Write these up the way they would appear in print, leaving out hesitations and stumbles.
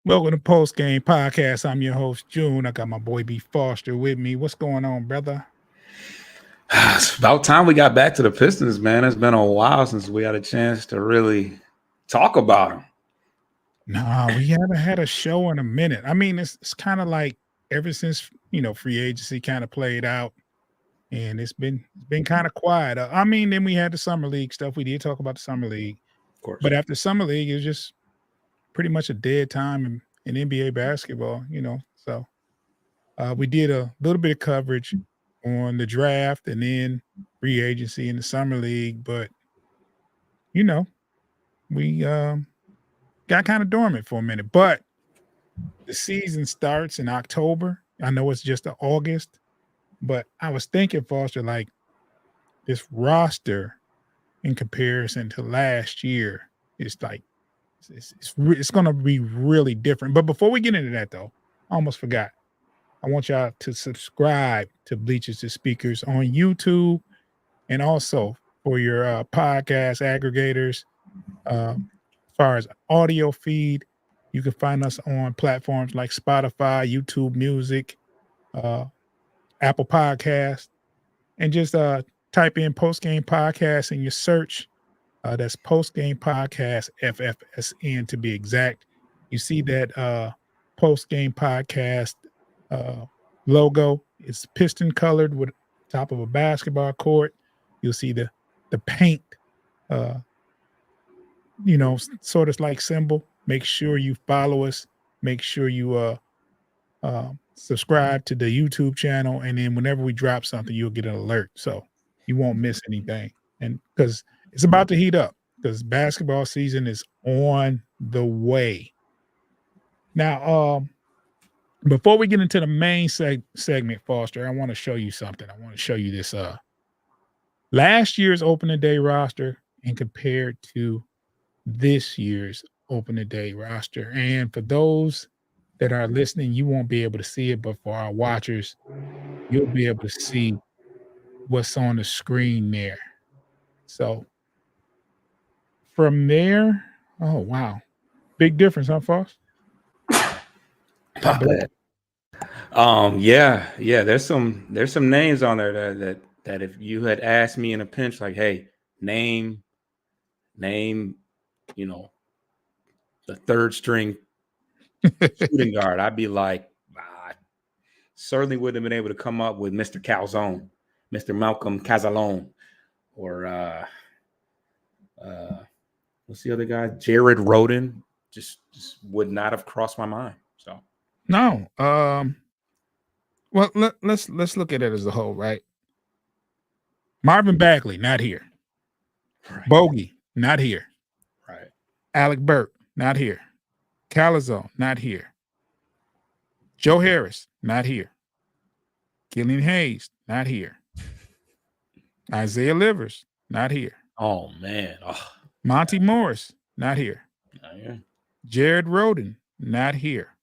Welcome to Post Game Podcast. I'm your host, June. I got my boy B Foster with me. What's going on, brother? It's about time we got back to the Pistons, man. It's been a while since we had a chance to really talk about them. Nah, we haven't had a show in a minute. I mean, it's kind of like ever since free agency kind of played out, and it's been kind of quiet. I mean, then we had the summer league stuff. We did talk about the summer league, Of course. but after summer league, it was just pretty much a dead time in NBA basketball. So we did a little bit of coverage on the draft and then free agency in the summer league, but we got kind of dormant for a minute. But the season starts in October. I know it's just August, but I was thinking, Foster, like this roster in comparison to last year is like it's going to be really different. But before we get into that, though, I almost forgot. I want y'all to subscribe to Bleachers to Speakers on YouTube and also for your podcast aggregators. As far as audio feed, you can find us on platforms like Spotify, YouTube Music, Apple Podcast, and just type in Post Game Podcast in your search. That's Post Game Podcast FFSN to be exact. You see that Post Game Podcast logo. It's piston colored with top of a basketball court. You'll see the paint, sort of like symbol. Make sure you follow us. Make sure you subscribe to the YouTube channel, and then whenever we drop something, you'll get an alert, so you won't miss anything. And because it's about to heat up, because basketball season is on the way. Now, before we get into the main segment, Foster, I want to show you something. I want to show you this last year's opening day roster and compared to this year's opening day roster. And for those that are listening, you won't be able to see it, but for our watchers, you'll be able to see what's on the screen there. So from there, oh wow, big difference, huh, Foster? Not bad. Yeah. There's some names on there that if you had asked me in a pinch, like, hey, name, the third string shooting guard, I'd be like, I certainly wouldn't have been able to come up with Mr. Calzone, Mr. Malcolm Cazalone, or what's the other guy? Jared Rhoden. Just would not have crossed my mind. So no. Well, let's look at it as a whole, right? Marvin Bagley, not here. Right. Bogey, not here. Right. Alec Burke, not here. Calazone, not here. Joe Harris, not here. Killian Hayes, not here. Isaiah Livers, not here. Oh man. Monty Morris, not here. Not here. Jared Rhoden, not here.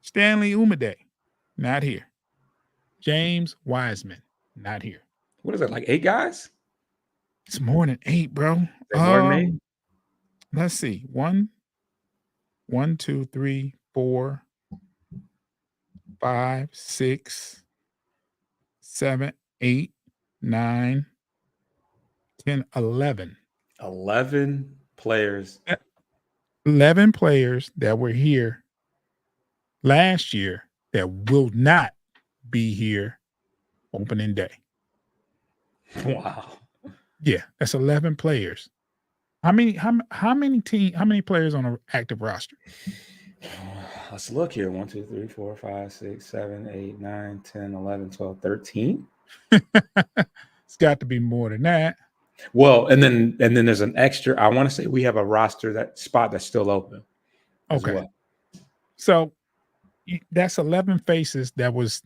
Stanley Umide, not here. James Wiseman, not here. What is it, like 8 guys? It's more than 8, bro. More than 8? Let's see. 1, 2, 3, 4, 5, 6, 7, 8, 9, 10, 11. 11 players. 11 players that were here last year that will not be here opening day. Wow. Yeah, that's 11 players. How many players on an active roster? Let's look here. 1, 2, 3, 4, 5, 6, 7, 8, 9, 10, 11, 12, 13. It's got to be more than that. Well, and then there's an extra. I want to say we have a roster that spot that's still open as Okay. well. So that's 11 faces that was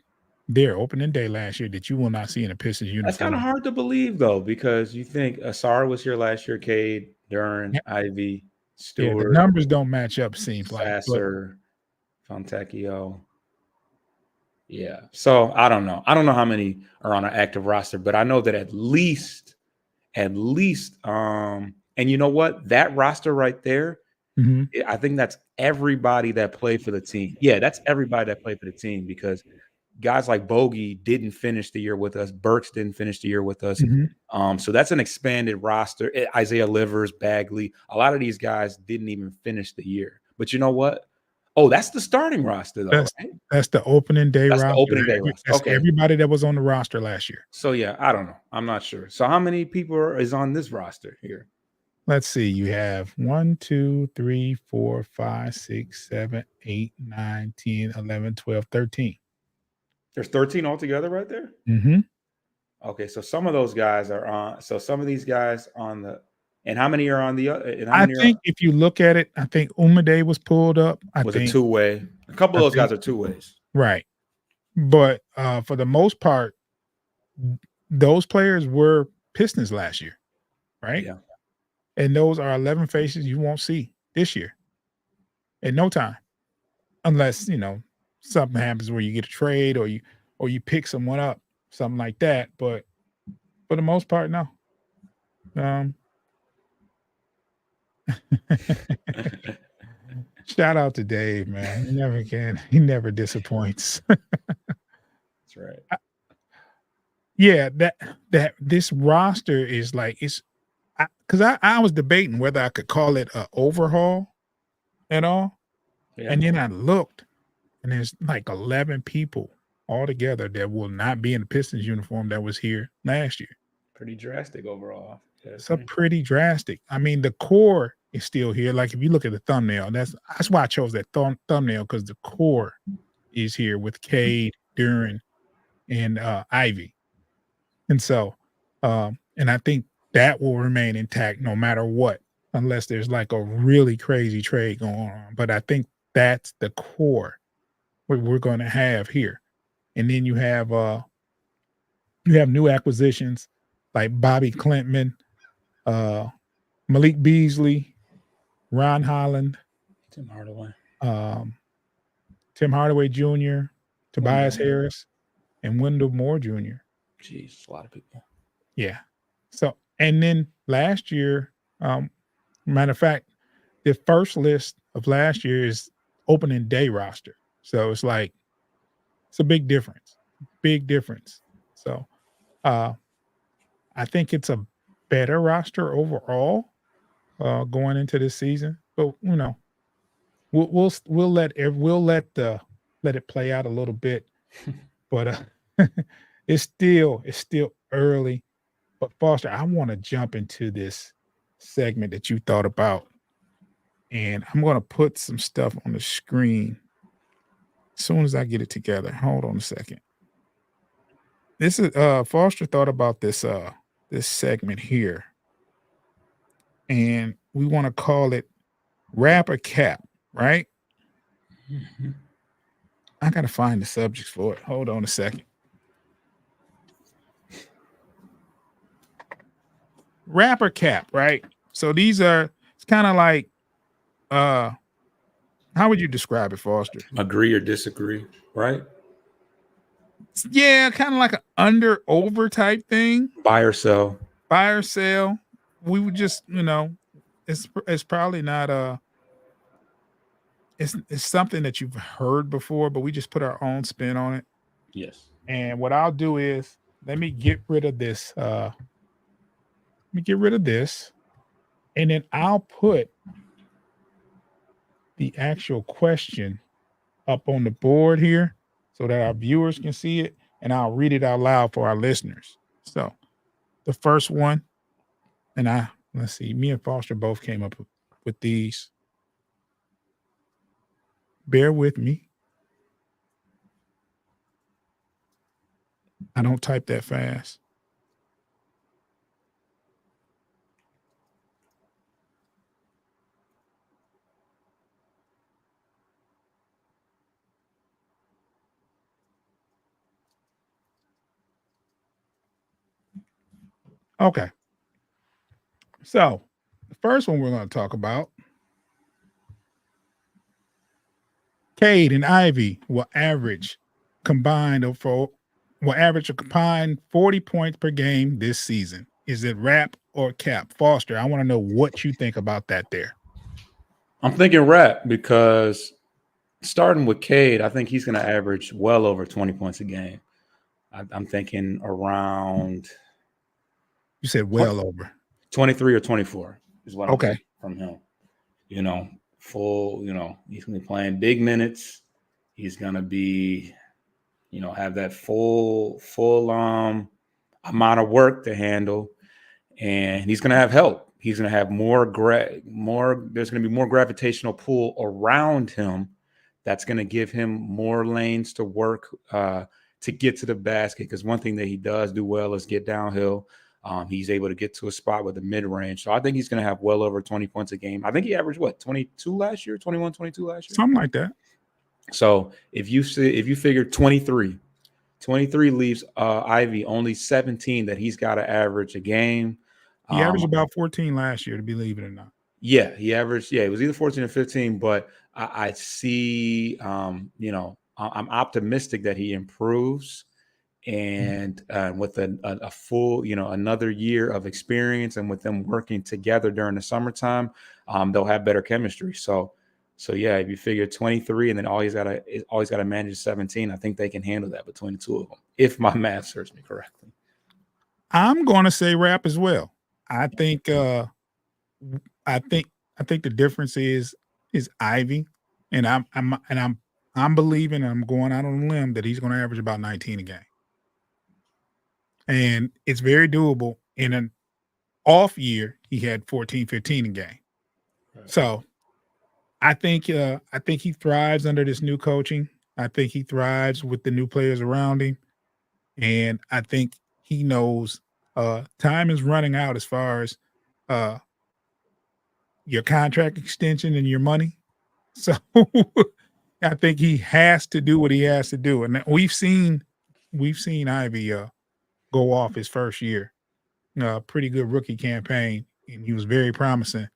there opening day last year that you will not see in a Pistons That's kind of uniform. hard to believe though, because you think Asar was here last year, Cade, Yeah, Duran, Ivy, yeah, the Stewart, numbers don't match up, seems like. But Sasser, Fontecchio. Yeah. So I don't know. I don't know how many are on an active roster, but I know that at least, and you know what? That roster right there, mhm, I think that's everybody that played for the team. Yeah, that's everybody that played for the team because guys like Bogey didn't finish the year with us. Burks didn't finish the year with us. mhm. So that's an expanded roster. Isaiah Livers, Bagley, a lot of these guys didn't even finish the year. But you know what? Oh, that's the starting roster, though, That's right? that's the opening day That's the roster. opening day roster. That's Okay. everybody that was on the roster last year. So yeah, I don't know. I'm not sure. So how many people is on this roster here? Let's see. You have 1, 2, 3, 4, 5, 6, 7, 8, 9, 10, 11, 12, 13. There's 13 altogether right there. Mhm. Okay, so some of those guys are on. So some of these guys on the, and how many are on the? And how I many are think if you look at it, I think Umade was pulled up. was a two way? A couple I of those think guys are two ways. right. But for the most part, those players were Pistons last year, right? Yeah, And those are 11 faces you won't see this year in no time, unless something happens where you get a trade or you pick someone up, something like that. But for the most part, no. Um, shout out to Dave, man. He never can. He never disappoints. that's right. Yeah, that this roster is like it's because I was debating whether I could call it a overhaul at all, Yeah, and then I looked, and there's like 11 people altogether that will not be in the Pistons uniform that was here last year. pretty drastic overall. Yes, So pretty drastic. I mean, the core is still here. Like if you look at the thumbnail, that's why I chose that thumbnail because the core is here with Cade, Duran, and Ivy. And so, and I think that will remain intact no matter what, unless there's like a really crazy trade going on. But I think that's the core what we're going to have here. And then you have new acquisitions like Bobby Clintman, uh, Malik Beasley, Ron Holland, Tim Hardaway. um, Tim Hardaway Jr., Tobias Wendell. Harris, and Wendell Moore Jr. Jeez, a lot of people. Yeah. So, and then last year, matter of fact, the first list of last year is opening day roster. So it's like it's a big difference. Big difference. So uh I think it's a better roster overall going into this season. But we'll let it play out a little bit. But it's still early. But Foster, I want to jump into this segment that you thought about. And I'm going to put some stuff on the screen as soon as I get it together. Hold on a second. This is Foster thought about this segment here. And we want to call it Wrap or Cap, right? Mhm. I gotta find the subjects for it. Hold on a second. Wrap or Cap, right? So these are it's kind of like uh how would you describe it, Foster? Agree or disagree, right? Yeah, kind of like an under over type thing. Buy or sell. Buy or sell. We would just, it's probably not it's something that you've heard before, but we just put our own spin on it. Yes. And what I'll do is let me get rid of this. Let me get rid of this, and then I'll put the actual question up on the board here so that our viewers can see it, and I'll read it out loud for our listeners. So the first one, and let's see, me and Foster both came up with these. Bear with me. I don't type that fast. Okay. So the first one we're going to talk about, Cade and Ivy will average a combined 40 points per game this season. Is it rap or cap? Foster, I want to know what you think about that there. I'm thinking rap because starting with Cade, I think he's going to average well over 20 points a game. I'm thinking around You said well over. 23 or 24 is what I'm Okay. thinking from him. You know, full, he's going to be playing big minutes. He's going to be, have that full amount of work to handle. And he's going to have help. He's going to have there's going to be more gravitational pull around him. That's going to give him more lanes to work to get to the basket. Because one thing that he does do well is get downhill. He's able to get to a spot with the mid-range. So I think he's going to have well over 20 points a game. I think he averaged, 22 last year, 21, 22 last year? Something like that. So if you figure 23 leaves Ivy only 17 that he's got to average a game. He averaged about 14 last year, to believe it or not. Yeah, he averaged. Yeah, it was either 14 or 15. But I see. I'm optimistic that he improves, and with a full, another year of experience, and with them working together during the summertime, they'll have better chemistry. So yeah, if you figure 23, and then all he's got to manage 17, I think they can handle that between the two of them, if my math serves me correctly. I'm going to say rap as well. I think I think the difference is Ivy, and I'm believing, I'm going out on a limb that he's going to average about 19 a game, and it's very doable. In an off year, he had 14, 15 a game. Right. So I think he thrives under this new coaching. I think he thrives with the new players around him, and I think he knows time is running out as far as your contract extension and your money. So I think he has to do what he has to do. And we've seen Ivy go off his first year. Pretty good rookie campaign, and he was very promising.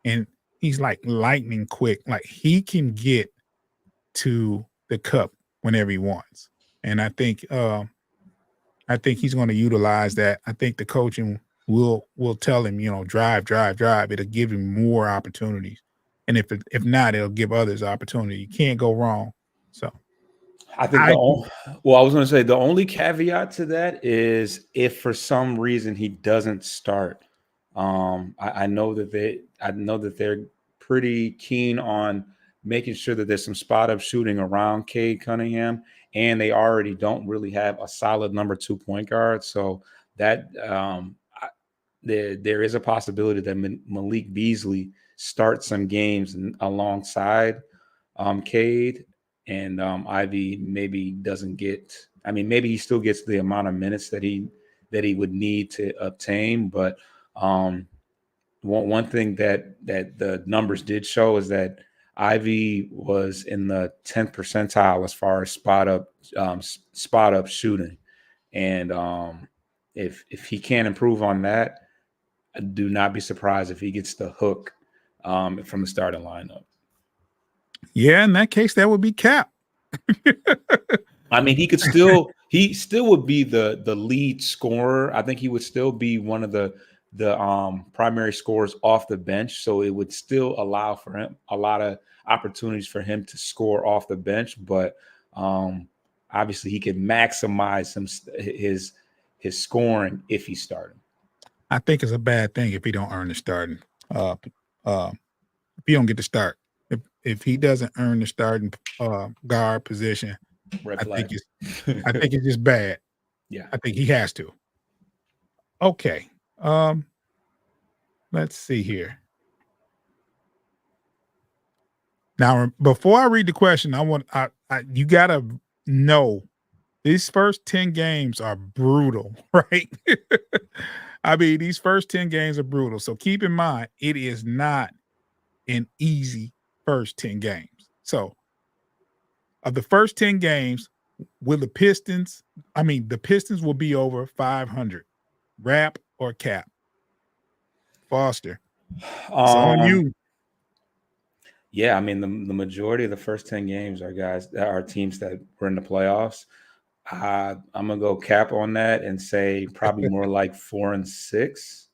And he's like lightning quick. Like he can get to the cup whenever he wants. And I think he's going to utilize that. I think the coaching will tell him, drive. It'll give him more opportunities. And if not, it'll give others opportunity. You can't go wrong. So I think I was going to say the only caveat to that is if for some reason he doesn't start. I know that they're pretty keen on making sure that there's some spot up shooting around Cade Cunningham, and they already don't really have a solid number 2 point guard. So that there is a possibility that Malik Beasley starts some games alongside Cade, and Ivy maybe doesn't get. I mean, maybe he still gets the amount of minutes that he would need to obtain. But one thing that the numbers did show is that Ivy was in the 10th percentile as far as spot up shooting, and if he can't improve on that, do not be surprised if he gets the hook from the starting lineup. Yeah, in that case, that would be Cap. I mean, he still would be the lead scorer. I think he would still be one of the primary scorers off the bench. So it would still allow for him a lot of opportunities for him to score off the bench. But obviously, he can maximize his scoring if he's starting. I think it's a bad thing if he don't earn the starting. If he don't get the start, if he doesn't earn the starting guard position, I think it's just bad. Yeah, I think he has to. Okay, let's see here. Now, before I read the question, you gotta know These first 10 games are brutal, right? I mean, these first 10 games are brutal. So keep in mind, it is not an easy first 10 games. So of the first 10 games, will the Pistons, the Pistons will be over 500. Wrap or cap? Foster, it's on Um, you. yeah, I mean the majority of the first 10 games are guys that are teams that were in the playoffs. I'm gonna go cap on that and say probably more like 4-6.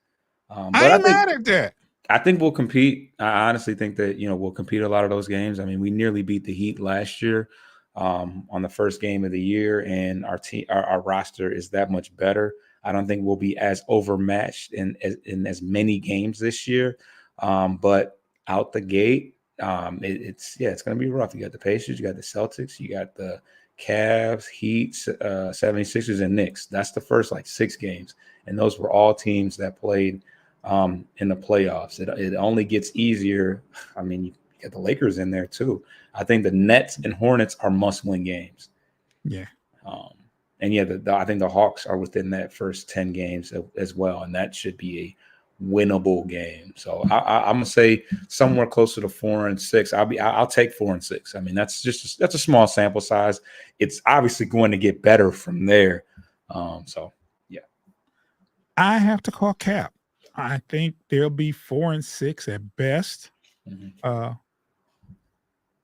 But I ain't mad at that. I think we'll compete. I honestly think that we'll compete a lot of those games. I mean, we nearly beat the Heat last year on the first game of the year, and our team, our roster is that much better. I don't think we'll be as overmatched in as many games this year. But out the gate, it's going to be rough. You got the Pacers, you got the Celtics, you got the Cavs, Heat, 76ers, and Knicks. That's the first like 6 games, and those were all teams that played in the playoffs. It only gets easier. I mean, you get the Lakers in there too. I think the Nets and Hornets are must-win games. Yeah. And yeah, I think the Hawks are within that first 10 games as well, and that should be a winnable game. So I'm gonna say somewhere closer to 4-6. I'll take 4-6. I mean, that's a small sample size. It's obviously going to get better from there. So yeah, I have to call cap. I think they'll be 4-6 at best. Mm-hmm.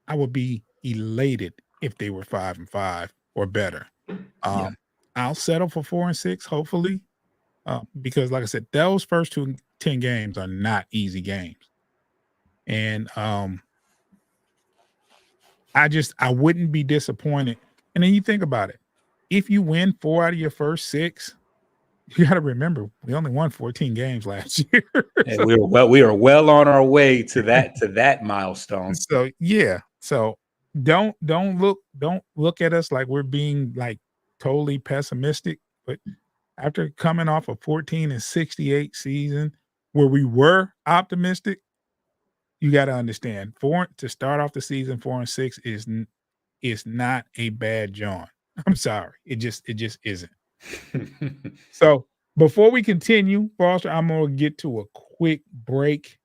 I would be elated if they were 5-5 or better. Yeah. I'll settle for 4-6, hopefully, because, like I said, those first 10 games are not easy games, and I wouldn't be disappointed. And then you think about it: if you win 4 out of your first 6, you got to remember we only won 14 games last year. And we are well on our way to that milestone. So yeah. So don't look at us like we're being like totally pessimistic. But after coming off a 14-68 season where we were optimistic, you got to understand to start off the season 4-6 is not a bad John. I'm sorry. It just isn't. So before we continue, Foster, I'm gonna get to a quick break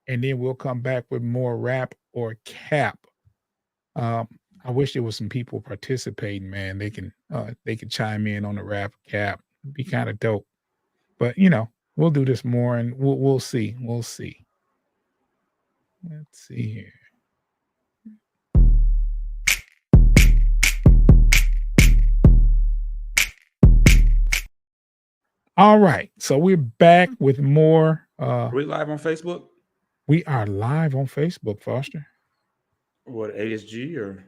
and then we'll come back with more rap or cap. I wish there was some people participating, man. They can chime in on the rap cap. It'd be kind of dope. But we'll do this more and we'll see. We'll see. Let's see here. All right. So we're back with more. Are we live on Facebook? We are live on Facebook, Foster. What, ASG or?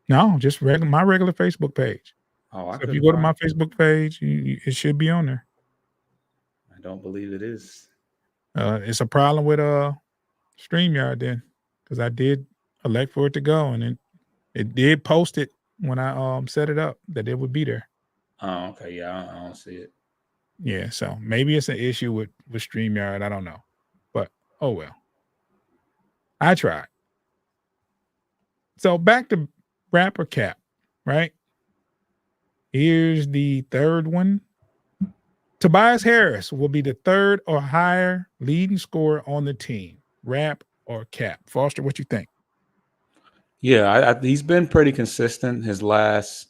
No, just my regular Facebook page. Oh, So if you go to my Facebook page, it should be on there. I don't believe it is. It's a problem with StreamYard then, because I did elect for it to go, and it did post it when I set it up that it would be there. Oh, okay. Yeah, I don't see it. Yeah, so maybe it's an issue with StreamYard. I don't know, but oh well. I tried. So back to rap or cap, right? Here's the third one. Tobias Harris will be the third or higher leading scorer on the team. Rap or cap? Foster, what you think? Yeah, he's been pretty consistent his last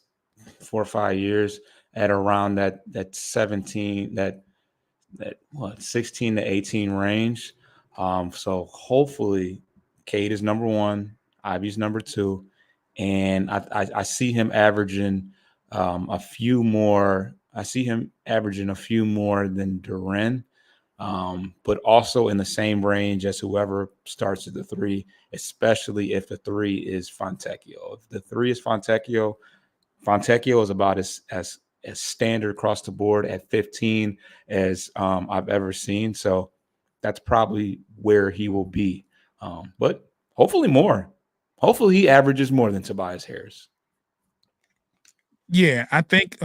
4 or 5 years at around that 17, that 16 to 18 range. So hopefully Cade is number 1, Ivy's number 2, and I see him averaging a few more. I see him averaging a few more than Duren, but also in the same range as whoever starts at the 3, especially if the 3 is Fontecchio. If the 3 is Fontecchio is about as standard across the board at 15 as I've ever seen. So that's probably where he will be. But hopefully more. Hopefully he averages more than Tobias Harris. Yeah, I think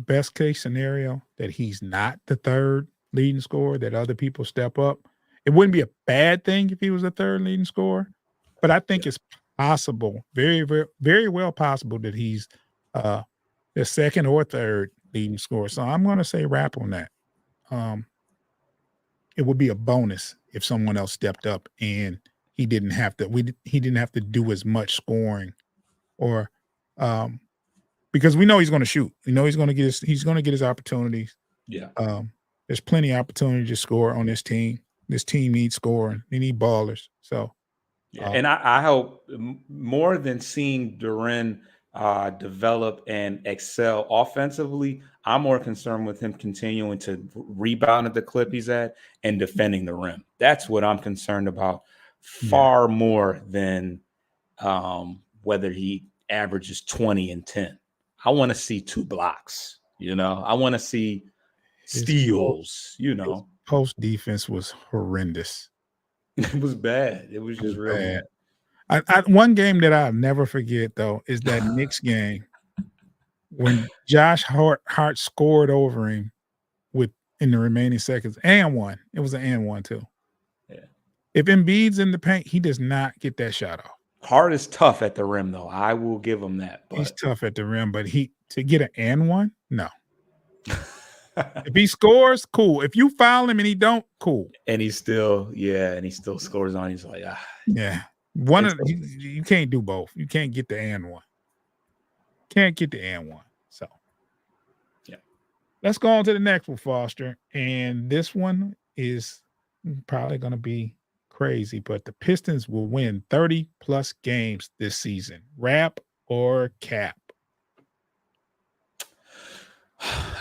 best case scenario that he's not the third leading scorer, that other people step up. It wouldn't be a bad thing if he was the third leading scorer, but I think it's possible, very, very, very well possible that he's The second or third leading scorer. So I'm going to say Rap on that. Um, it would be a bonus if someone else stepped up and he didn't have to. He didn't have to do as much scoring, or um, because we know he's going to shoot. We know he's going to get his opportunities. Yeah. There's plenty of opportunity to score on this team. This team needs scoring. They need ballers. So Yeah, and I hope more than seeing Duren develop and excel offensively, I'm more concerned with him continuing to rebound at the clip he's at and defending the rim. That's what I'm concerned about far more than whether he averages 20 and 10. I want to see 2 blocks, I want to see steals, his post defense was horrendous. It was bad. It was just real bad. One game that I'll never forget though is that Knicks game when Josh Hart scored over him in the remaining seconds and one. It was an and one too. Yeah. If Embiid's in the paint, he does not get that shot off. Hart is tough at the rim though. I will give him that. But he's tough at the rim, but to get an and one, no. If he scores, cool. If you foul him and he don't, cool. And he still scores on. He's like, yeah. You can't do both. You can't get the and one. Can't get the and one. So yeah. Let's go on to the next one, Foster. And this one is probably gonna be crazy, but the Pistons will win 30 plus games this season. Rap or cap?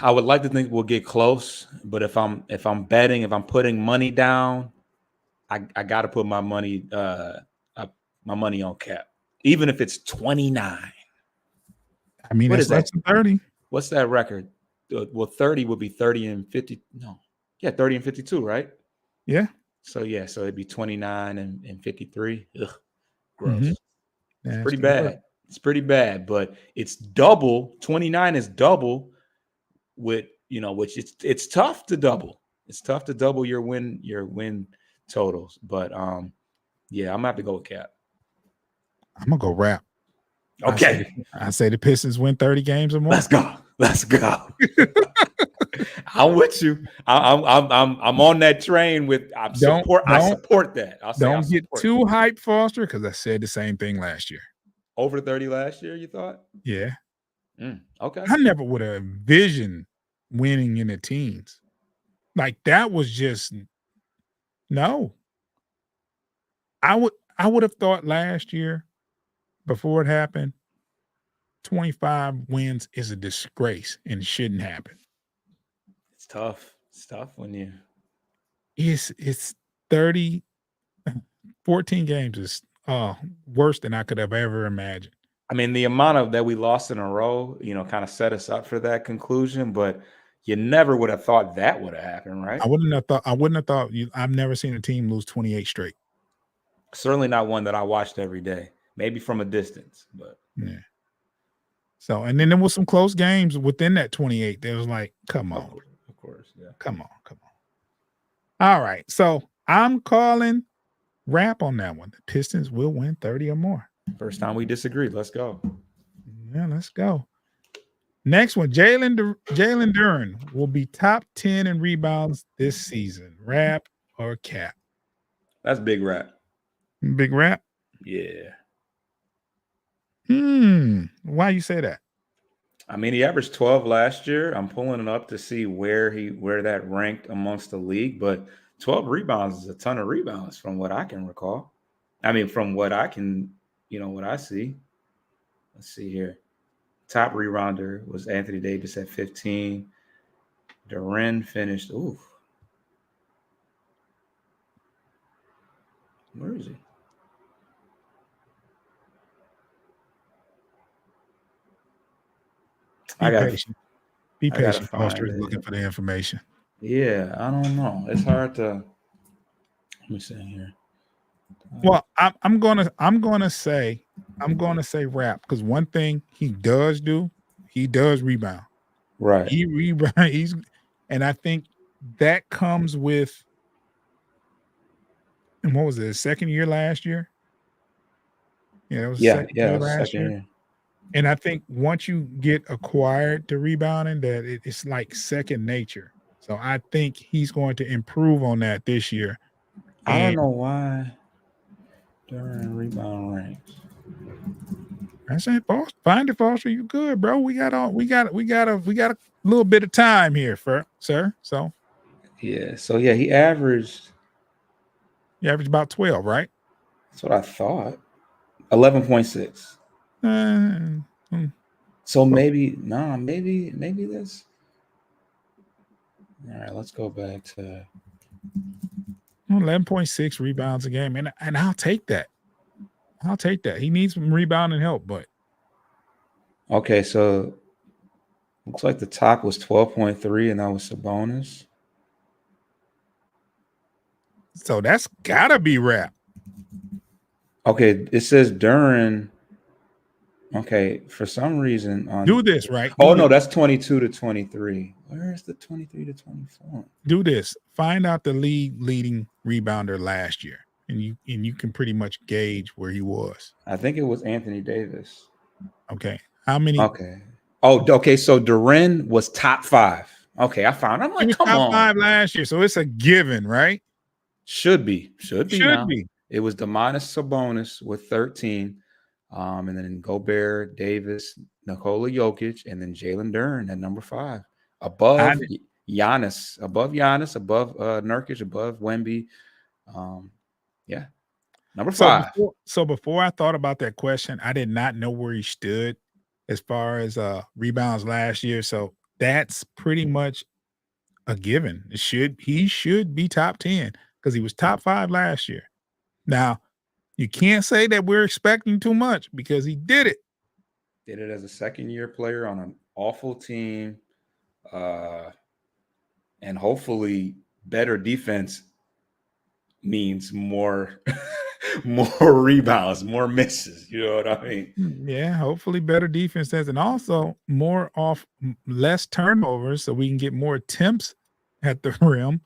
I would like to think we'll get close, but if I'm betting, if I'm putting money down, I got to put my money on cap, even if it's 29. I mean, what is that? 30. What's that record? Well, 30 would be 30 and 50. No, yeah, 30 and 52, right? Yeah. So it'd be 29 and 53. Ugh, gross. Mm-hmm. It's pretty bad. It's pretty bad, but it's double. 29 is double. With which it's tough to double. It's tough to double your win totals. But yeah, I'm gonna have to go with cap. I'm gonna go Rap. Okay. I say the Pistons win 30 games or more. Let's go. I'm with you. I'm on that train with I support that. Don't get too hyped, Foster, because I said the same thing last year. Over 30 last year, you thought? Yeah. Okay. I never would have envisioned winning in the teens. Like that was just no. I would have thought last year, before it happened, 25 wins is a disgrace and shouldn't happen. It's tough. It's tough when you it's 30, 14 games is worse than I could have ever imagined. I mean, the amount of that we lost in a row, kind of set us up for that conclusion, but you never would have thought that would have happened, right? I wouldn't have thought I've never seen a team lose 28 straight. Certainly not one that I watched every day, maybe from a distance, but yeah. So, and then there was some close games within that 28. There was like, come on. Of course, yeah. Come on. All right. So I'm calling Rap on that one. The Pistons will win 30 or more. First time we disagree. Let's go. Yeah, let's go. Next one, Jalen Duren will be top 10 in rebounds this season. Rap or cap? That's big Rap. Big Rap? Yeah. Why you say that? I mean, he averaged 12 last year. I'm pulling it up to see where that ranked amongst the league, but 12 rebounds is a ton of rebounds from what I can recall. I mean, from what I can, what I see. Let's see here. Top rebounder was Anthony Davis at 15. Duren finished. Ooh. Where is he? Be patient. Foster is looking for the information. Yeah, I don't know. It's hard to. Let me see here. Well, I'm gonna say Rap, because one thing he does rebound. Right. He rebound. And I think that comes with. And what was it? His second year last year? Yeah, it was second year last year. And I think once you get acquired to rebounding, that it's like second nature. So I think he's going to improve on that this year. I don't And know why during rebound ranks. I said, Foster, find it, Foster. You good, bro? We got a little bit of time here, sir. So Yeah. So yeah, he averaged. you average about 12, right? That's what I thought. 11.6. Uh, mm, So well, maybe this. All right, let's go back to. 11.6 rebounds a game, and I'll take that. I'll take that. He needs some rebounding help, but Okay, so looks like the top was 12.3, and that was Sabonis. so that's gotta be rap. Okay, it says during. Okay, for some reason Do on. this, right? Oh Do no, this. that's 22 to 23. Where is the 23 to 24? Do this. Find out the leading rebounder last year, and you can pretty much gauge where he was. I think it was Anthony Davis. Okay. How many? Okay. Oh, okay. So Duren was top 5. Okay, I found. I'm He like, was come top on. 5 last year, so it's a given, right? Should be Should now. be. It was Demonis Sabonis with 13, and then Gobert, Davis, Nikola Jokic, and then Jalen Duren at number 5, I above Giannis, above Nurkic, above Wemby. Um, yeah, number So 5. before I thought about that question, I did not know where he stood as far as rebounds last year. So that's pretty much a given. He should be top 10 because he was top 5 last year. Now, you can't say that we're expecting too much because he did it. Did it as a second-year player on an awful team, uh, and hopefully better defense means more more rebounds, more misses. You know what I mean? Yeah, hopefully better defense does, and also less turnovers so we can get more attempts at the rim.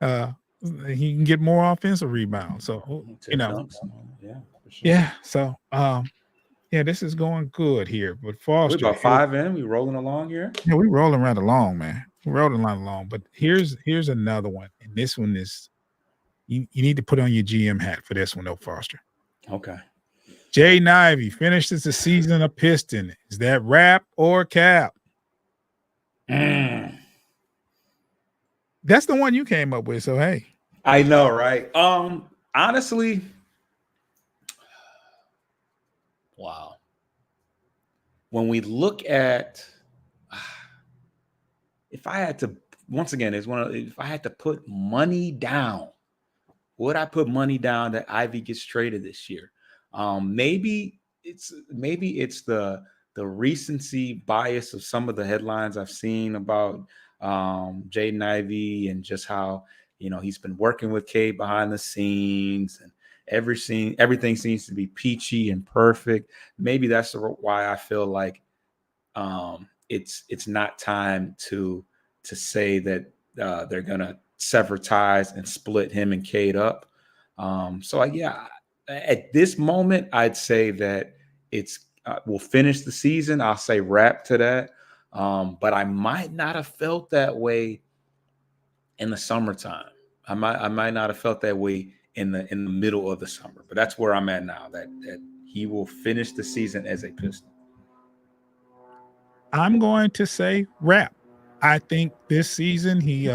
Uh, he can get more offensive rebounds. So, you Tim know, Dunks, yeah, for sure. yeah. So, yeah, this is going good here. But We Foster, about 5 in. We rolling along here. yeah, we rolling right along, man. We're rolling right along. But here's another one, and this one is you need to put on your GM hat for this one, though, Foster. Okay. Jay Ivey finishes the season a Piston. Is that rap or cap? Mm. That's the one you came up with. So hey, I know, right? Honestly, wow. When we look at, if I had to, once again, if I had to put money down, would I put money down that Ivy gets traded this year? Maybe it's the recency bias of some of the headlines I've seen about Jaden Ivey and just how he's been working with Cade behind the scenes, and everything seems to be peachy and perfect. Maybe that's why I feel like it's not time to say that they're gonna sever ties and split him and Cade up. Yeah, at this moment, I'd say that it's we'll finish the season. I'll say wrap to that. But I might not have felt that way in the summertime. I might not have felt that way in the middle of the summer. But that's where I'm at now. That he will finish the season as a Piston. I'm going to say rap. I think this season he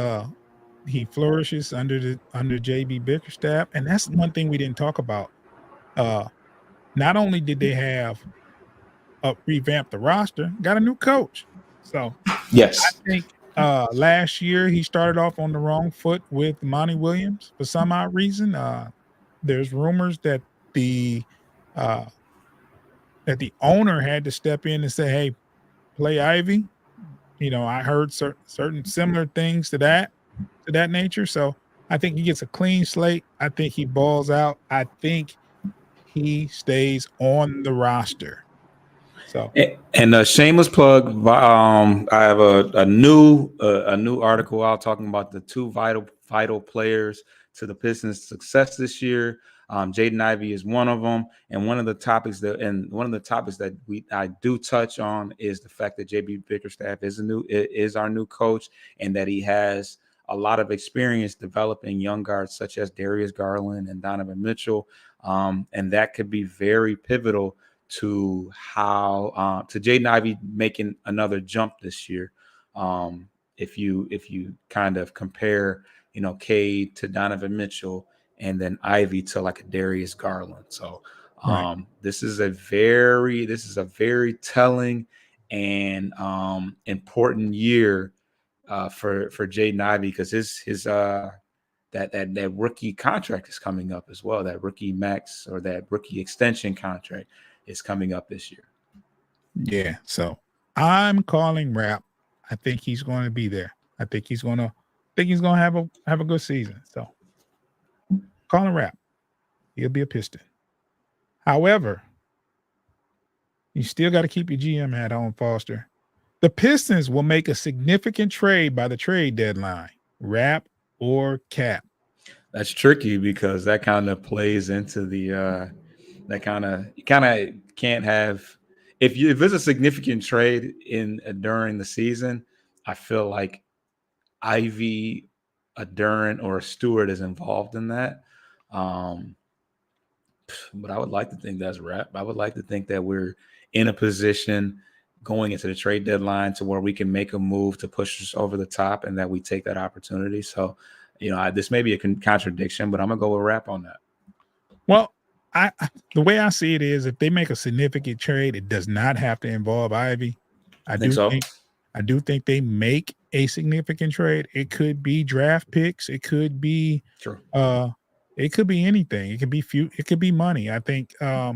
flourishes under JB Bickerstaff, and that's one thing we didn't talk about. Not only did they have revamped the roster, got a new coach. So I Yes. think last year he started off on the wrong foot with Monty Williams for some odd reason. There's rumors uh, that the owner had to step in and say, "Hey, play Ivy." I heard certain similar things to that nature. So I think he gets a clean slate. I think he balls out. I think he stays on the roster. So And a shameless plug. I have a new article out talking about the two vital players to the Pistons' success this year. Jaden Ivey is one of them, and one of the topics that I do touch on is the fact that JB Bickerstaff is our new coach, and that he has a lot of experience developing young guards such as Darius Garland and Donovan Mitchell, and that could be very pivotal to how to Jaden Ivey making another jump this year. If you kind of compare, Cade to Donovan Mitchell, and then Ivy to like a Darius Garland. So Right. this is a very telling and important year for Jaden Ivey, because his that rookie contract is coming up as well. That rookie max, or that rookie extension contract, is coming up this year. Yeah. So I'm calling Rap. I think he's going to be there. I think he's going to have a good season. So calling Rap. He'll be a Piston. However, you still got to keep your GM hat on, Foster. The Pistons will make a significant trade by the trade deadline. Rap or Cap. That's tricky, because that kind of plays into the that kind of can't have, if there's a significant trade during the season, I feel like Ivy, a Duran, or a Stewart is involved in that. But I would like to think that's Rap. I would like to think that we're in a position going into the trade deadline to where we can make a move to push us over the top, and that we take that opportunity. So, this may be a contradiction, but I'm gonna go with Rap on that. Well, the way I see it is, if they make a significant trade, it does not have to involve Ivy. I Think so? do think they make a significant trade. It could be draft picks. It could be Sure. It could be anything. It could be money. I think a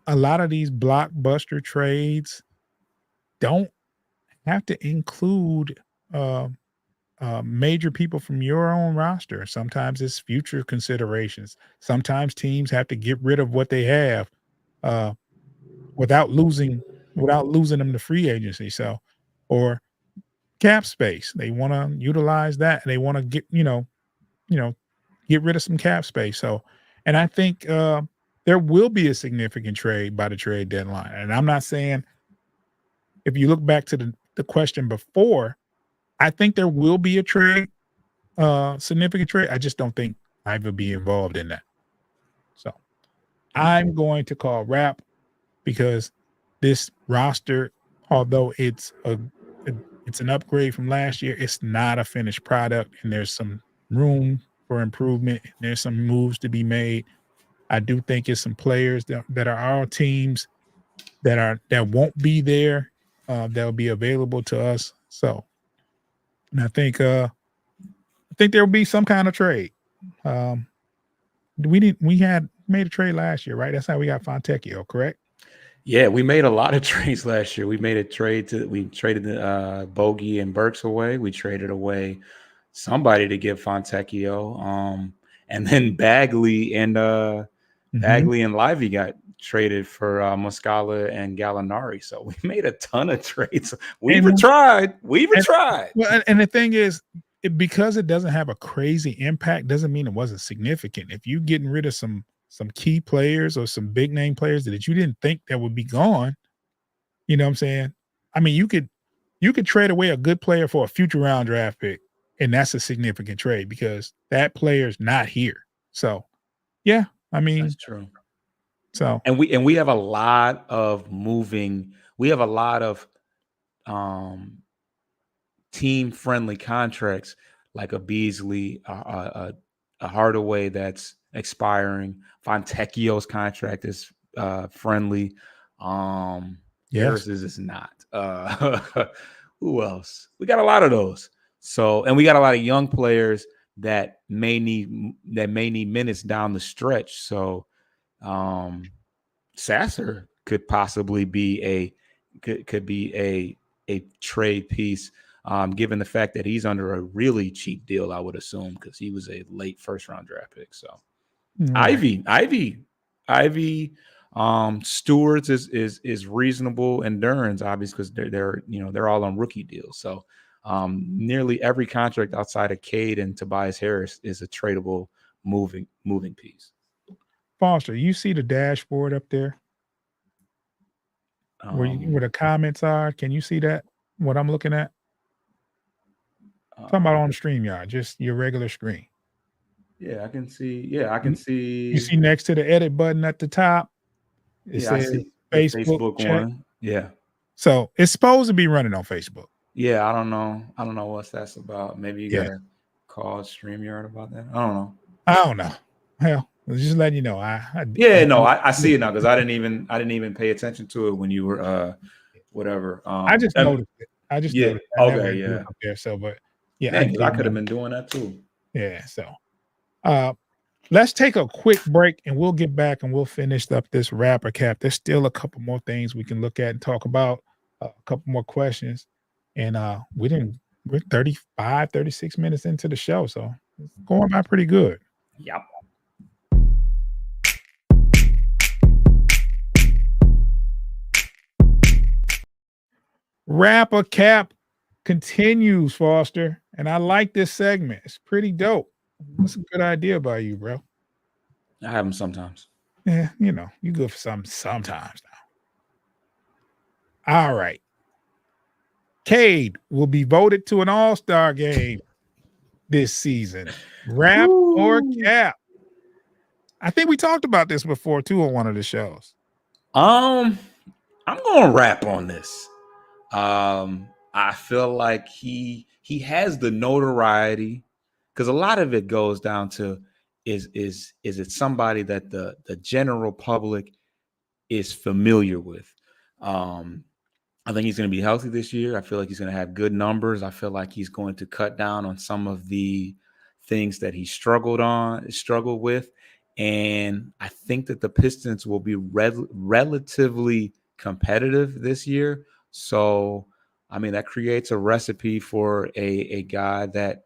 lot of these blockbuster trades don't have to include major people from your own roster. Sometimes it's future considerations. Sometimes teams have to get rid of what they have uh, without losing them to free agency. So, or cap space. They want to utilize that. They want to get get rid of some cap space. So, and I think there will be a significant trade by the trade deadline. And I'm not saying, if you look back to the question before, I think there will be a trade, significant trade. I just don't think I will be involved in that. So I'm going to call Rap, because this roster, although it's an upgrade from last year, it's not a finished product, and there's some room for improvement. There's some moves to be made. I do think it's some players that are our teams that won't be there, that'll be available to us. So, and I think there will be some kind of trade. We had made a trade last year, right? That's how we got Fontecchio, correct? Yeah, we made a lot of trades last year. We traded Bogey and Burks away. We traded away somebody to get Fontecchio. And then Bagley and Lively got traded for Muscala and Gallinari. So we made a ton of trades. We've tried. Well, and the thing is, because it doesn't have a crazy impact, doesn't mean it wasn't significant. If you getting rid of some key players or some big name players that you didn't think that would be gone, you know what I'm saying? I mean, you could trade away a good player for a future round draft pick, and that's a significant trade because that player's not here. So, yeah, I mean, that's true. So, and we have a lot of moving. We have a lot of team friendly contracts, like a Beasley, a Hardaway that's expiring. Fontecchio's contract is friendly. Harris's is not. Who else? We got a lot of those. So, and we got a lot of young players that may need minutes down the stretch. So, Sasser could possibly be a trade piece, given the fact that he's under a really cheap deal, I would assume, because he was a late first round draft pick. So, right. Ivy, Stewart's is reasonable, and Duran's obviously, because they're all on rookie deals. So, nearly every contract outside of Cade and Tobias Harris is a tradable moving piece. Foster, you see the dashboard up there where the comments are? Can you see that? What I'm looking at? Talking about on the StreamYard, just your regular screen. Yeah, I can see. Yeah, I can Mm, you see. see next to the edit button at the top, it Yeah, I says see the Facebook Facebook check. one. Yeah. So it's supposed to be running on Facebook. Yeah, I don't know. I don't know what that's about. Maybe you Yeah. gotta call StreamYard about that. I don't know. I don't know. Hell, just letting you know. Yeah, no, I see it now because I didn't even pay attention to it when you were whatever. I just noticed it. I just Yeah. noticed. I never Okay. had to look Yeah. up there. So, but yeah, I Man, because I did could have know. been doing that too. Yeah. So, uh, let's take a quick break and we'll get back and we'll finish up this wrapper cap. There's still a couple more things we can look at and talk about, a couple more questions. And we're 35, 36 minutes into the show. So it's going by pretty good. Yep. Rapper cap continues, Foster. And I like this segment. It's pretty dope. That's a good idea by you, bro. I have them sometimes. Yeah, you good for sometimes now. All right. Cade will be voted to an all-star game this season. Rap or cap? I think we talked about this before too on one of the shows. I'm gonna rap on this. I feel like he has the notoriety because a lot of it goes down to is it somebody that the general public is familiar with. I think he's going to be healthy this year. I feel like he's going to have good numbers. I feel like he's going to cut down on some of the things that he struggled with. And I think that the Pistons will be relatively competitive this year. So, I mean, that creates a recipe for a guy that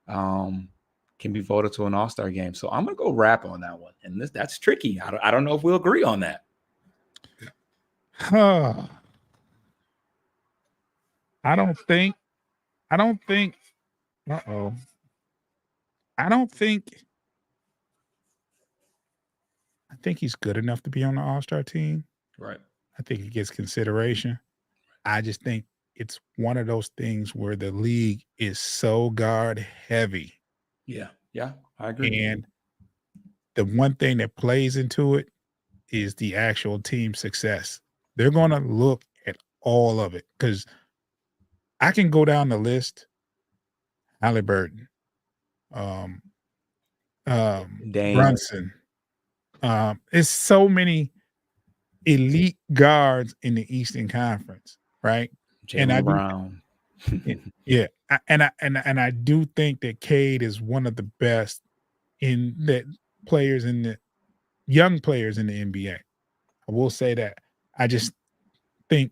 can be voted to an all-star game. So I'm going to go rap on that one. And that's tricky. I don't know if we'll agree on that. I don't think I think he's good enough to be on the all-star team. Right. I think he gets consideration. I just think it's one of those things where the league is so guard heavy. Yeah, I agree. And the one thing that plays into it is the actual team success. They're going to look at all of it because I can go down the list. Halliburton, Brunson. It's so many elite guards in the Eastern Conference, right? Jaylen Brown. Yeah, I do think that Cade is one of the best in the young players in the NBA. I will say that. I just think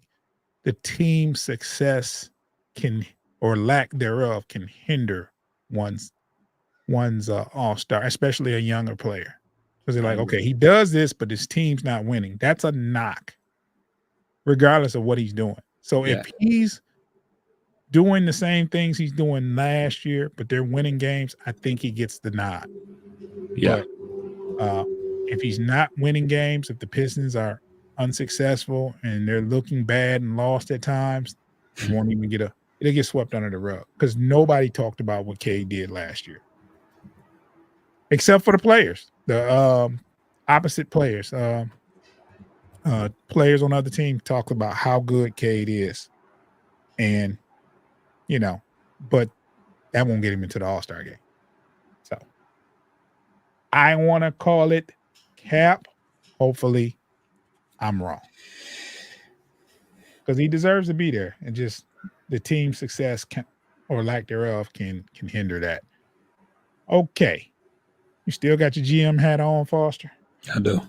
the team success can, or lack thereof, can hinder one's all-star, especially a younger player. Because they're like, okay, he does this, but his team's not winning. That's a knock, regardless of what he's doing. So if he's doing the same things he's doing last year, but they're winning games, I think he gets the nod. Yeah. But if he's not winning games, if the Pistons are unsuccessful and they're looking bad and lost at times, he won't even it'll get swept under the rug because nobody talked about what Cade did last year. Except for the players, the opposite players. Players on the other team talk about how good Cade is. And, but that won't get him into the all-star game. So I want to call it cap. Hopefully I'm wrong. Because he deserves to be there. And just the team success or lack thereof can hinder that. Okay. You still got your GM hat on, Foster? I do.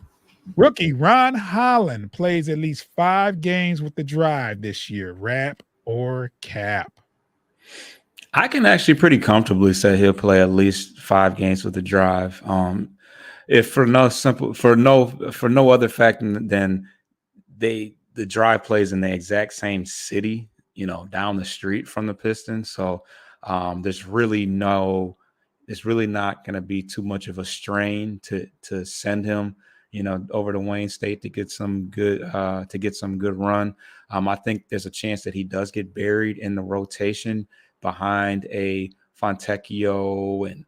Rookie Ron Holland plays at least 5 games with the Drive this year. Rap or cap? I can actually pretty comfortably say he'll play at least 5 games with the Drive. If for no other fact than the Drive plays in the exact same city, down the street from the Pistons. So there's really not going to be too much of a strain to send him over to Wayne State to get some good run. I think there's a chance that he does get buried in the rotation behind a Fontecchio and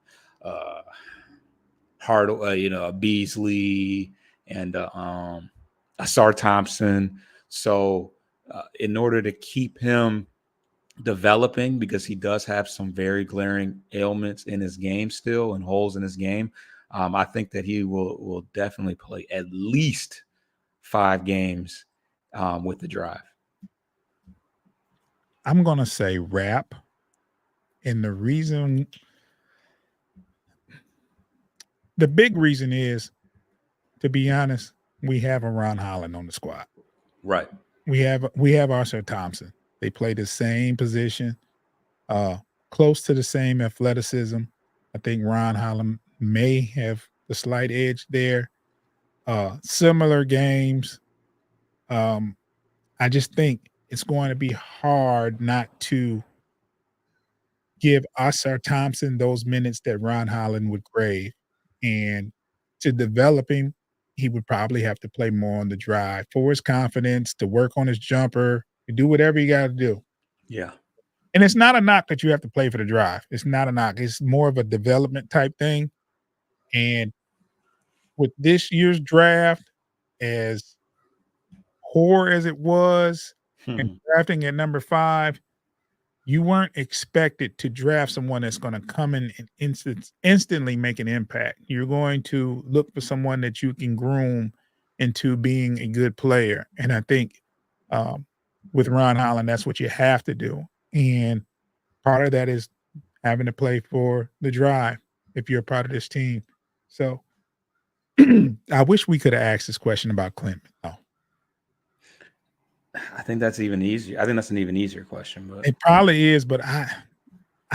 a Beasley and Asar Thompson. So in order to keep him developing, because he does have some very glaring ailments in his game still and holes in his game, I think that he will definitely play at least 5 games with the Drive. I'm going to say Rap. And the big reason is, to be honest, we have a Ron Holland on the squad. Right. We have Arthur Thompson. They play the same position, close to the same athleticism. I think Ron Holland may have the slight edge there. Similar games. I just think it's going to be hard not to give Arthur Thompson those minutes that Ron Holland would crave. And to develop him, he would probably have to play more on the drive for his confidence, to work on his jumper, to do whatever you got to do. Yeah. And it's not a knock that you have to play for the drive. It's not a knock. It's more of a development type thing. And with this year's draft, as poor as it was, and drafting at number 5, you weren't expected to draft someone that's going to come in and instantly make an impact. You're going to look for someone that you can groom into being a good player. And I think with Ron Holland, that's what you have to do. And part of that is having to play for the drive if you're a part of this team. So I wish we could have asked this question about Clinton. Oh. I think that's even easier. I think that's an even easier question, but it probably is. But I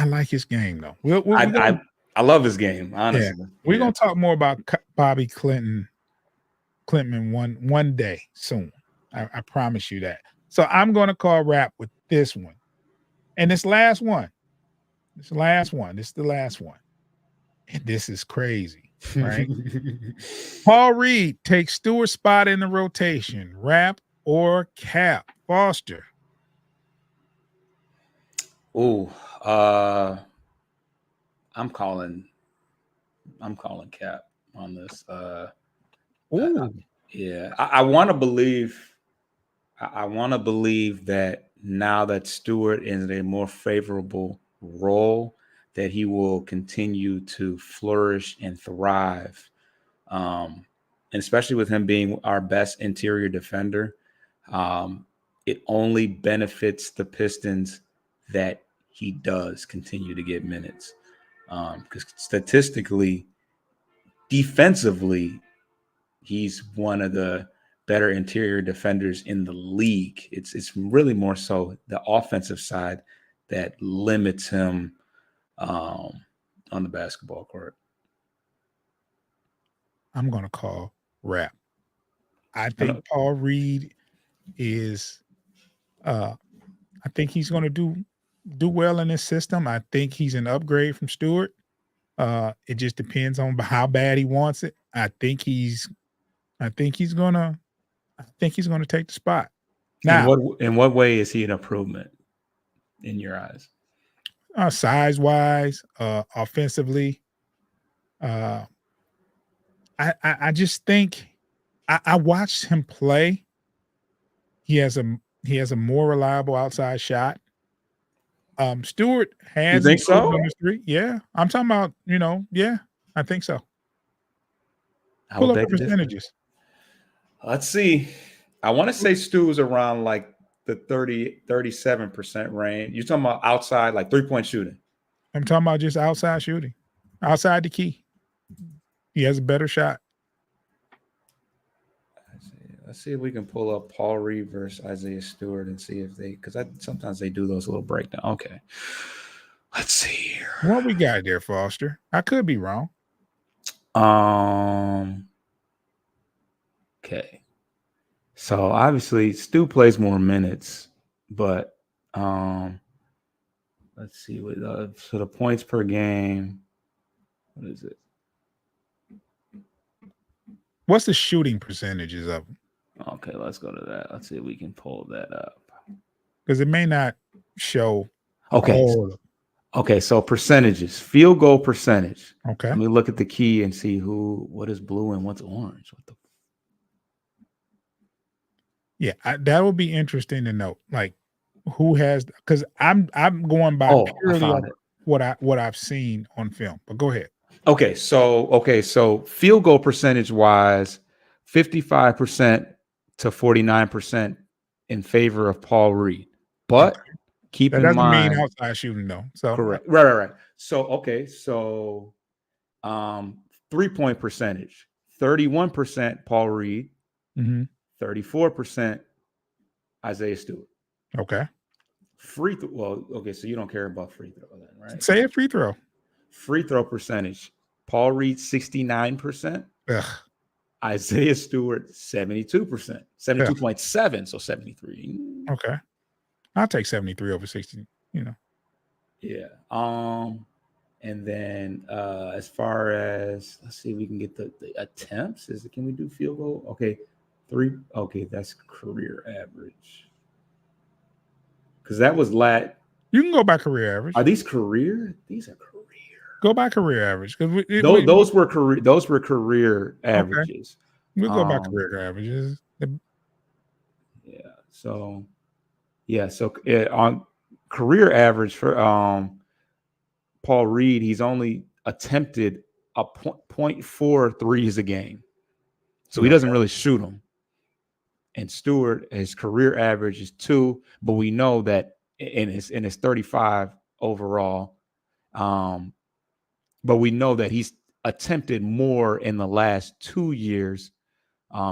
like his game though. I love his game, honestly. Yeah. We're gonna talk more about Bobby Clinton one day soon. I promise you that. So I'm gonna call Rap with this one, and this last one. This is the last one, and this is crazy, right? Paul Reed takes Stewart's spot in the rotation. Rap or Cap? Foster. Oh, I'm calling Cap on this. Yeah, I want to believe. I want to believe that now that Stewart is in a more favorable role, that he will continue to flourish and thrive. And especially with him being our best interior defender, it only benefits the Pistons that he does continue to get minutes. Because statistically, defensively, he's one of the better interior defenders in the league. It's really more so the offensive side that limits him on the basketball court. I'm going to call Rap. I think Paul Reed is I think he's going to do well in this system. I think he's an upgrade from Stewart. It just depends on how bad he wants it. I think he's gonna take the spot. Now, in what way is he an improvement in your eyes? Size wise, offensively, I just think I watched him play. He has a more reliable outside shot. Stewart has You think so? on the street. Yeah, I'm talking about. Yeah, I think so. I Pull will up the bet percentages. Let's see. I want to say Stu's around like the 37% range. You're talking about outside, like 3-point shooting. I'm talking about just outside shooting, outside the key. He has a better shot. Let's see if we can pull up Paul Reed versus Isaiah Stewart and see if because sometimes they do those little breakdowns. Okay. Let's see here. What we got there, Foster? I could be wrong. Okay. So obviously Stu plays more minutes, but let's see what so the points per game. What is it? What's the shooting percentages of them? Okay, let's go to that. Let's see if we can pull that up. Because it may not show Okay. all of them. Okay, so percentages, field goal percentage. Okay. Let me look at the key and see what is blue and what's orange. What the Yeah, that would be interesting to know. Like, who has? Because I'm going by I purely found on it. what I've seen on film. But go ahead. Okay, so field goal percentage wise, 55% to 49% in favor of Paul Reed. But Okay. keep That in doesn't mean mind, outside shooting though. So correct. Right. So 3-point percentage, 31% Paul Reed, mhm. 34% Isaiah Stewart. Okay. So you don't care about free throw then, right? Say a free throw. Free throw percentage, Paul Reed 69%, Ugh. Isaiah Stewart 72%, Ugh. 72.7, so 73. Okay. I'll take 73 over 60. Yeah. And then as far as let's see if we can get the attempts. Can we do field goal? Okay, 3. Okay, that's career average. Because that was You can go by career average. Are these career? These are career. Go by career average. Because Those were career averages. We'll go by career averages. Yeah. So on career average for Paul Reed, he's only attempted a 0.4 threes a game. So he doesn't really shoot them. And Stewart, his career average is 2, but we know that in his 35 overall. But we know that he's attempted more in the last 2 years,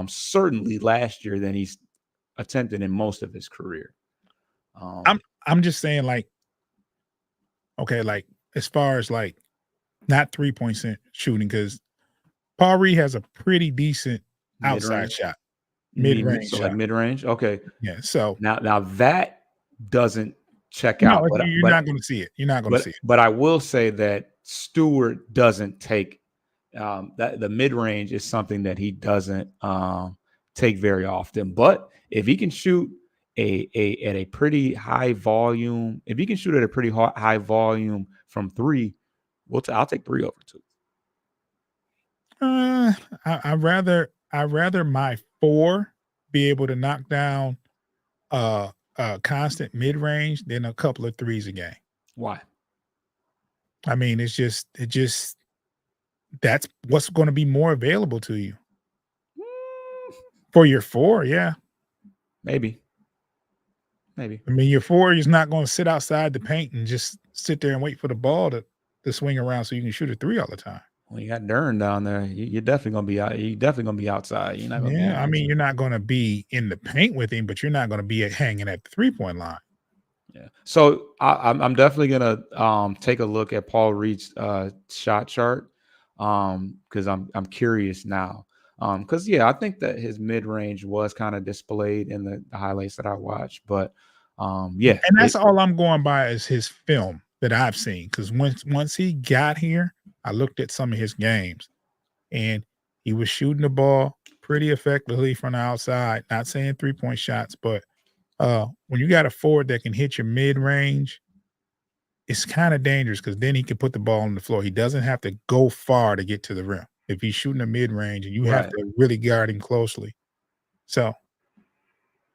certainly last year, than he's attempted in most of his career. I'm just saying, like, okay, like as far as like not 3-point shooting, because Paul Reed has a pretty decent outside shot, mid-range So shot. like mid-range? Okay. Yeah. So now that doesn't check no, out. you're not going to see it. You're not going to see it. But I will say that Stewart doesn't take that the mid-range is something that he doesn't take very often. But if he can shoot at a pretty high volume, if he can shoot at a pretty high volume from 3, I'll take 3 over 2. I'd rather my 4 be able to knock down constant mid-range than a couple of threes a game. Why? I mean, it just that's what's going to be more available to you for your 4. Yeah. Maybe. I mean, your 4 is not going to sit outside the paint and just sit there and wait for the ball to swing around so you can shoot a 3 all the time. Well, you got Dern down there. You're definitely gonna be out. You're definitely gonna be outside. You're not gonna be. I mean, you're not going to be in the paint with him, but you're not going to be hanging at the 3-point line. Yeah. So I'm definitely gonna take a look at Paul Reed's shot chart because I'm curious now. Because I think that his mid range was kind of displayed in the highlights that I watched, but And that's all I'm going by is his film that I've seen. Because once he got here, I looked at some of his games, and he was shooting the ball pretty effectively from the outside. Not saying 3-point shots, but when you got a forward that can hit your mid range, it's kind of dangerous because then he can put the ball on the floor. He doesn't have to go far to get to the rim if he's shooting a mid range, and you have to really guard him closely. So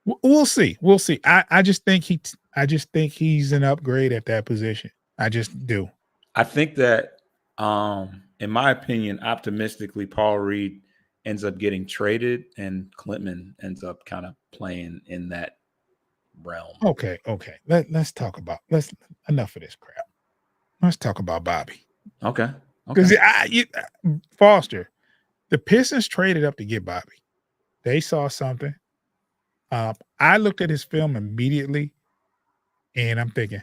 we'll see. We'll see. I just think he's an upgrade at that position. I just do. I think that, in my opinion, optimistically, Paul Reed ends up getting traded, and Klintman ends up kind of playing in that realm. Okay. Let's talk about enough of this crap. Let's talk about Bobby. Okay. Because Foster, the Pistons traded up to get Bobby. They saw something. I looked at his film immediately, and I'm thinking,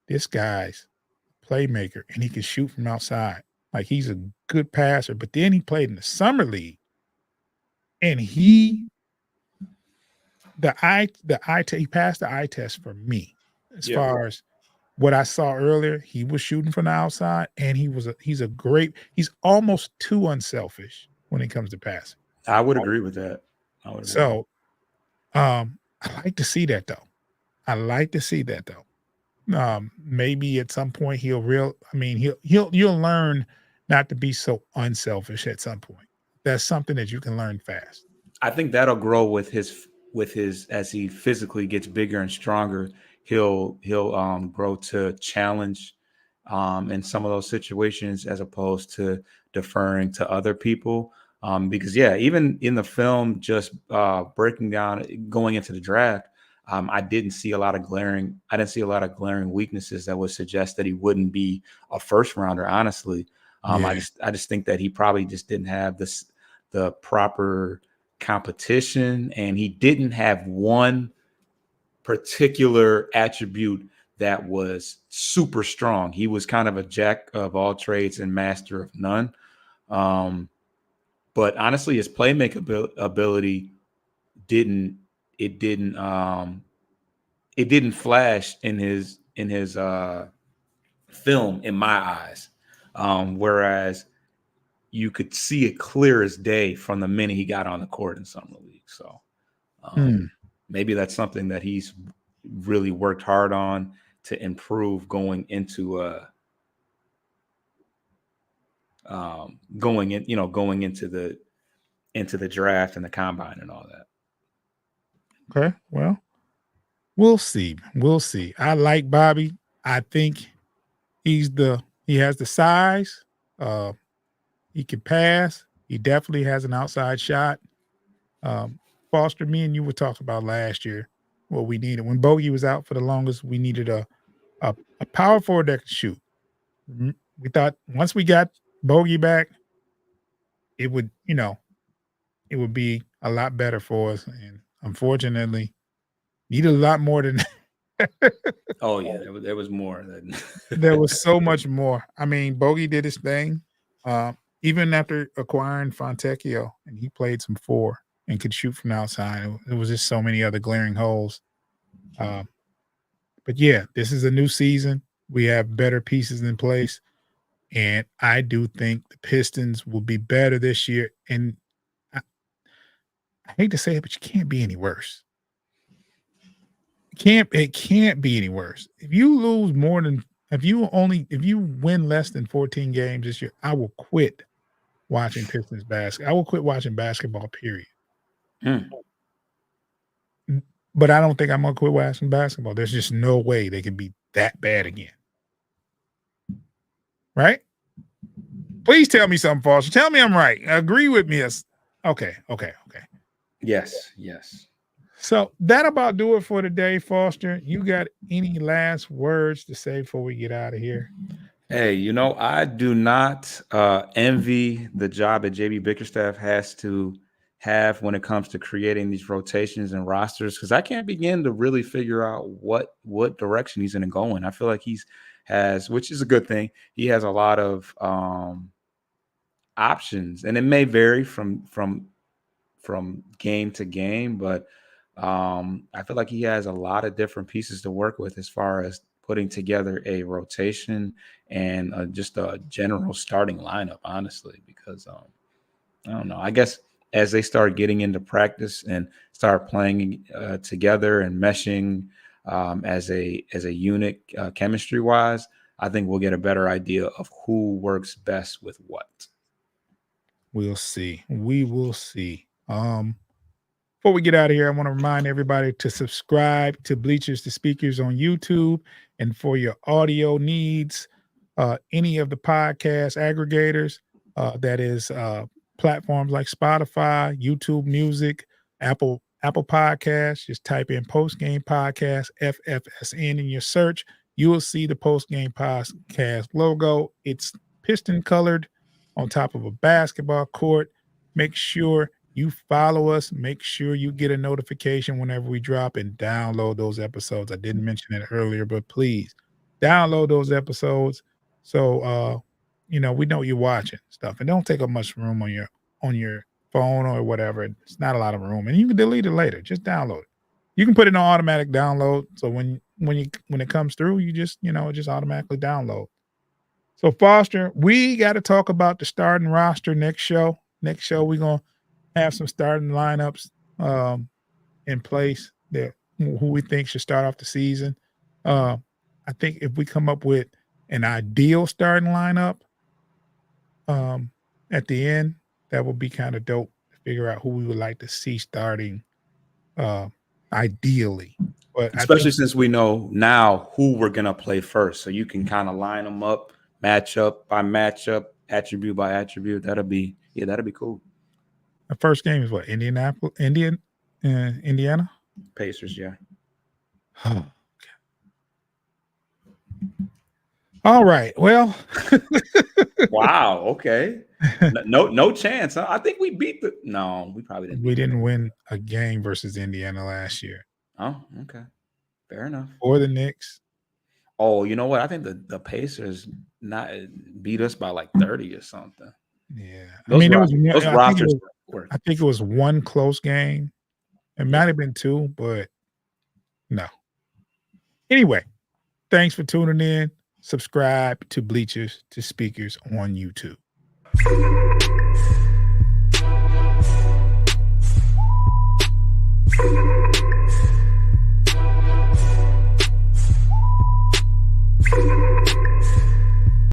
this guy's a playmaker, and he can shoot from outside. Like, he's a good passer. But then he played in the summer league, and he passed the eye test for me as far as what I saw earlier. He was shooting from the outside, and he's almost too unselfish when it comes to passing. I would agree with that. I would agree. So I like to see that though. I like to see that though. Maybe at some point you'll learn not to be so unselfish at some point. That's something that you can learn fast. I think that'll grow with his as he physically gets bigger and stronger. He'll grow to challenge in some of those situations as opposed to deferring to other people. Because yeah, even in the film, just breaking down going into the draft, I didn't see a lot of glaring. I didn't see a lot of glaring weaknesses that would suggest that he wouldn't be a first rounder. Honestly, Yeah. I just think that he probably just didn't have the proper competition, and he didn't have one particular attribute that was super strong. He was kind of a jack of all trades and master of none. But honestly, his playmaking ability didn't it didn't it didn't flash in his film in my eyes. Whereas you could see it clear as day from the minute he got on the court in summer league. So maybe that's something that he's really worked hard on to improve going into going into the draft and the combine and all that. Okay. Well, we'll see. We'll see. I like Bobby. I think he has the size. Uh, he can pass. He definitely has an outside shot. Foster, me and you were talking about last year what we needed when Bogey was out for the longest. We needed a power forward that could shoot. We thought once we got Bogey back, it would it would be a lot better for us. And unfortunately, needed a lot more than Oh yeah, there was more. Than there was so much more. I mean, Bogey did his thing. Uh, Even after acquiring Fontecchio, and he played some four and could shoot from outside. There was just so many other glaring holes. Um, but yeah, this is a new season. We have better pieces in place, and I do think the Pistons will be better this year. And I, I hate to say it, but you can't be any worse. It can't be any worse. If you lose more than if you win less than 14 games this year, I will quit watching Pistons basketball. I will quit watching basketball, period. Hmm. But I don't think I'm gonna quit watching basketball. There's just no way they can be that bad again. Right? Please tell me something false. Tell me I'm right. Agree with me. Okay. Yes. So that about do it for today, Foster. You got any last words to say before we get out of here? Hey, I do not envy the job that JB Bickerstaff has to have when it comes to creating these rotations and rosters, because I can't begin to really figure out what direction he's going to go in. I feel like which is a good thing. He has a lot of options, and it may vary from game to game, but I feel like he has a lot of different pieces to work with as far as putting together a rotation and just a general starting lineup, honestly, because I don't know. I guess as they start getting into practice and start playing together and meshing as a unit chemistry wise, I think we'll get a better idea of who works best with what. We'll see. We will see. Before we get out of here, I want to remind everybody to subscribe to Bleachers to Speakers on YouTube. And for your audio needs, any of the podcast aggregators, that is platforms like Spotify, YouTube Music, Apple Podcasts, just type in Post Game Podcast, FFSN in your search. You will see the Post Game Podcast logo. It's piston colored on top of a basketball court. Make sure you follow us. Make sure you get a notification whenever we drop, and download those episodes. I didn't mention it earlier, but please download those episodes so we know you're watching stuff. And don't take up much room on your phone or whatever. It's not a lot of room. And you can delete it later. Just download it. You can put it on automatic download. So when it comes through, you just, it just automatically download. So Foster, we got to talk about the starting roster next show. Next show, we're gonna have some starting lineups in place that who we think should start off the season. I think if we come up with an ideal starting lineup at the end, that would be kind of dope to figure out who we would like to see starting ideally. But I think Especially since we know now who we're gonna play first, so you can kind of line them up, matchup by matchup, attribute by attribute. That'll be cool. the first game is what Indiana. Pacers, yeah. All right. Well, Wow. Okay. No chance. Huh? I think we beat the. No, we probably didn't. we didn't win a game versus Indiana last year Oh, okay. Fair enough. or the Knicks. Oh, you know what? I think the Pacers not beat us by like 30 or something. Yeah, I Those mean, those rosters were. I think it was one close game. It might have been two, but no. Anyway, thanks for tuning in. Subscribe to Bleachers to Speakers on YouTube.